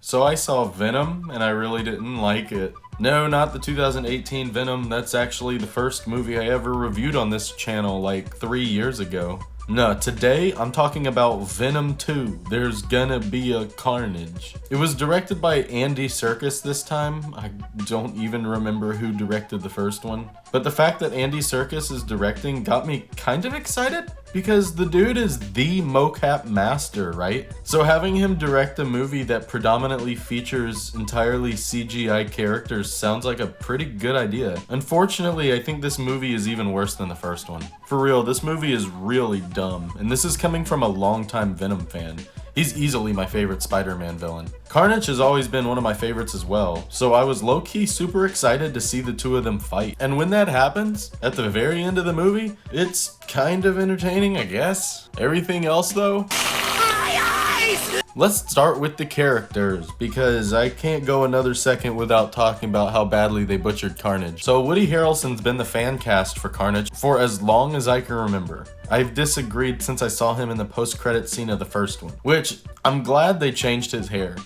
So I saw Venom, and I really didn't like it. No, not the 2018 Venom, that's actually the first movie I ever reviewed on this channel like 3 years ago. No, today I'm talking about Venom 2, There's Gonna Be a Carnage. It was directed by Andy Serkis this time. I don't even remember who directed the first one. But the fact that Andy Serkis is directing got me kind of excited, because the dude is the mocap master, right? So having him direct a movie that predominantly features entirely CGI characters sounds like a pretty good idea. Unfortunately, I think this movie is even worse than the first one. For real, this movie is really dumb, and this is coming from a longtime Venom fan. He's easily my favorite Spider-Man villain. Carnage has always been one of my favorites as well, so I was low-key super excited to see the two of them fight. And when that happens, at the very end of the movie, it's kind of entertaining, I guess. Everything else though? Let's start with the characters, because I can't go another second without talking about how badly they butchered Carnage. So Woody Harrelson's been the fan cast for Carnage for as long as I can remember. I've disagreed since I saw him in the post-credit scene of the first one, which I'm glad they changed his hair.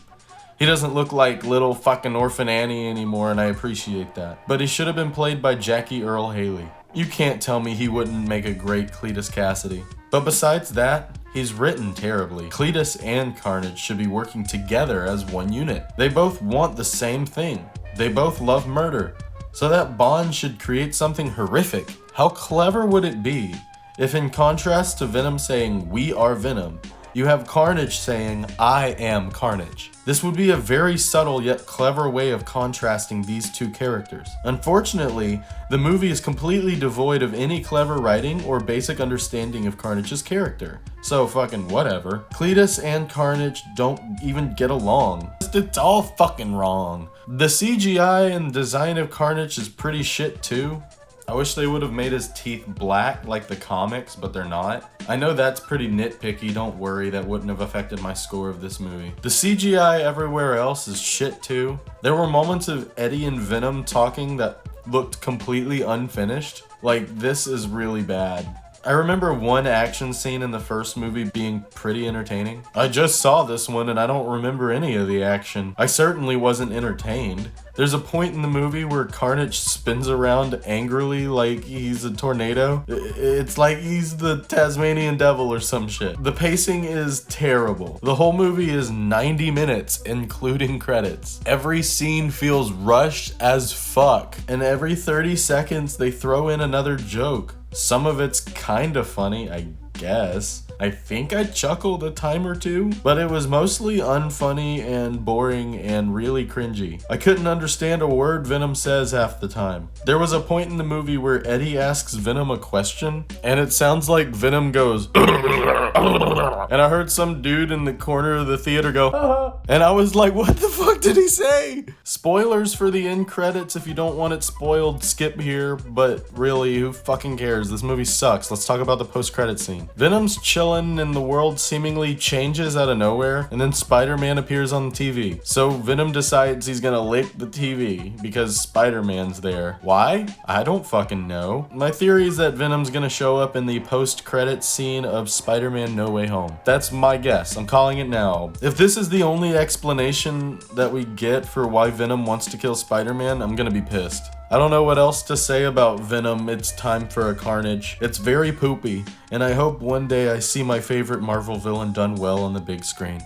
He doesn't look like little fucking Orphan Annie anymore, and I appreciate that. But he should have been played by Jackie Earle Haley. You can't tell me he wouldn't make a great Cletus Cassidy. But besides that, he's written terribly. Cletus and Carnage should be working together as one unit. They both want the same thing. They both love murder. So that bond should create something horrific. How clever would it be if, in contrast to Venom saying, "We are Venom," you have Carnage saying, "I am Carnage"? This would be a very subtle yet clever way of contrasting these two characters. Unfortunately, the movie is completely devoid of any clever writing or basic understanding of Carnage's character. So fucking whatever. Cletus and Carnage don't even get along. It's all fucking wrong. The CGI and design of Carnage is pretty shit too. I wish they would have made his teeth black like the comics, but they're not. I know that's pretty nitpicky, don't worry, that wouldn't have affected my score of this movie. The CGI everywhere else is shit too. There were moments of Eddie and Venom talking that looked completely unfinished. Like, this is really bad. I remember one action scene in the first movie being pretty entertaining. I just saw this one and I don't remember any of the action. I certainly wasn't entertained. There's a point in the movie where Carnage spins around angrily like he's a tornado. It's like he's the Tasmanian devil or some shit. The pacing is terrible. The whole movie is 90 minutes, including credits. Every scene feels rushed as fuck, and every 30 seconds they throw in another joke. Some of it's kinda funny, I guess. I think I chuckled a time or two, but it was mostly unfunny and boring and really cringy. I couldn't understand a word Venom says half the time. There was a point in the movie where Eddie asks Venom a question, and it sounds like Venom goes, and I heard some dude in the corner of the theater go, and I was like, what the fuck did he say? Spoilers for the end credits. If you don't want it spoiled, skip here, but really, who fucking cares? This movie sucks. Let's talk about the post-credit scene. Venom's chilling and the world seemingly changes out of nowhere, and then Spider-Man appears on the TV. So Venom decides he's gonna lick the TV because Spider-Man's there. Why? I don't fucking know. My theory is that Venom's gonna show up in the post-credit scene of Spider-Man No Way Home. That's my guess. I'm calling it now. If this is the only explanation that we get for why Venom wants to kill Spider-Man, I'm gonna be pissed. I don't know what else to say about Venom. It's time for a Carnage. It's very poopy, and I hope one day I see my favorite Marvel villain done well on the big screen.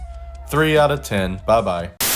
3 out of 10. Bye-bye.